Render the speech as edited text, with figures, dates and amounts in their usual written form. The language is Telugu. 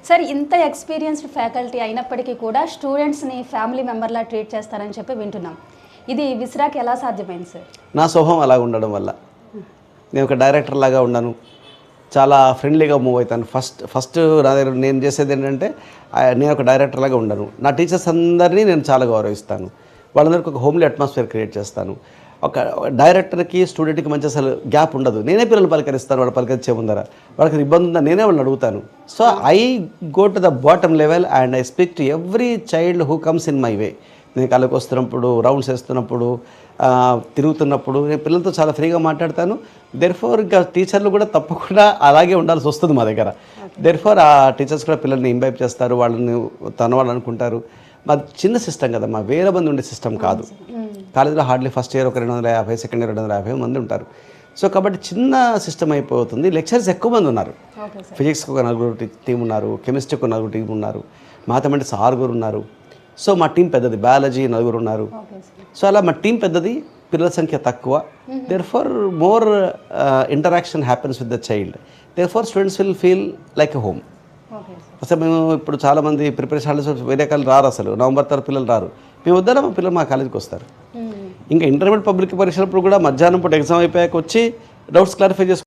సార్ ఇంత ఎక్స్పీరియన్స్డ్ ఫ్యాకల్టీ అయినప్పటికీ కూడా స్టూడెంట్స్ని ఫ్యామిలీ మెంబర్లా ట్రీట్ చేస్తారని చెప్పి వింటున్నాం. ఇది విసిరాకి ఎలా సాధ్యమైంది సార్? నా స్వభావం అలా ఉండడం వల్ల నేను ఒక డైరెక్టర్ లాగా ఉన్నాను, చాలా ఫ్రెండ్లీగా మూవ్ అవుతాను. ఫస్ట్ నా దగ్గర నేను చేసేది ఏంటంటే నేను ఒక డైరెక్టర్ లాగా ఉండను. నా టీచర్స్ అందరినీ నేను చాలా గౌరవిస్తాను, వాళ్ళందరికీ ఒక హోమ్లీ అట్మాస్ఫియర్ క్రియేట్ చేస్తాను. ఒక డైరెక్టర్కి స్టూడెంట్కి మంచి అసలు గ్యాప్ ఉండదు. నేనే పిల్లలు పలకరిస్తాను, వాళ్ళు పలకరించే ముందర వాళ్ళకి ఇబ్బంది ఉందా నేనే వాళ్ళని అడుగుతాను. So I go to the bottom level and I speak to every child who comes in my way. నేను కళ్ళకి వస్తున్నప్పుడు, రౌండ్స్ వేస్తున్నప్పుడు, తిరుగుతున్నప్పుడు నేను పిల్లలతో చాలా ఫ్రీగా మాట్లాడతాను. దెర్ఫోర్ ఇంకా టీచర్లు కూడా తప్పకుండా అలాగే ఉండాల్సి వస్తుంది మా దగ్గర. దెర్ఫోర్ ఆ టీచర్స్ కూడా పిల్లల్ని ఇంబైబ్ చేస్తారు, వాళ్ళని తనవాళ్ళు అనుకుంటారు. మాది చిన్న సిస్టమ్ కదా, మా వేల మంది ఉండే సిస్టమ్ కాదు. కాలేజీలో హార్డ్లీ ఫస్ట్ ఇయర్ ఒక 250, సెకండ్ ఇయర్ 250 మంది ఉంటారు. సో కాబట్టి చిన్న సిస్టమ్ అయిపోతుంది. లెక్చర్స్ ఎక్కువ మంది ఉన్నారు. ఫిజిక్స్కి ఒక 4 టీం ఉన్నారు, కెమిస్ట్రీకి ఒక 4 టీం ఉన్నారు, మ్యాథమెటిక్స్ 6 ఉన్నారు. సో మా టీం పెద్దది, బయాలజీ 4 ఉన్నారు. సో అలా మా టీం పెద్దది, పిల్లల సంఖ్య తక్కువ. Therefore more interaction happens with the child. Therefore students will feel like a home. అసలు మేము ఇప్పుడు చాలామంది ప్రిపరేషన్ హాలిడేస్ వేరే కాళ్ళు రారు, అసలు నవంబర్ తర్వాత పిల్లలు రారు. మేము వద్దారా మా పిల్లలు మా కాలేజీకి వస్తారు. ఇంకా ఇంటర్మీడియట్ పబ్లిక్ పరీక్షలప్పుడు కూడా మధ్యాహ్నం పూట ఎగ్జామ్ అయిపోయాక వచ్చి డౌట్స్ క్లారిఫై చేసుకుంటారు.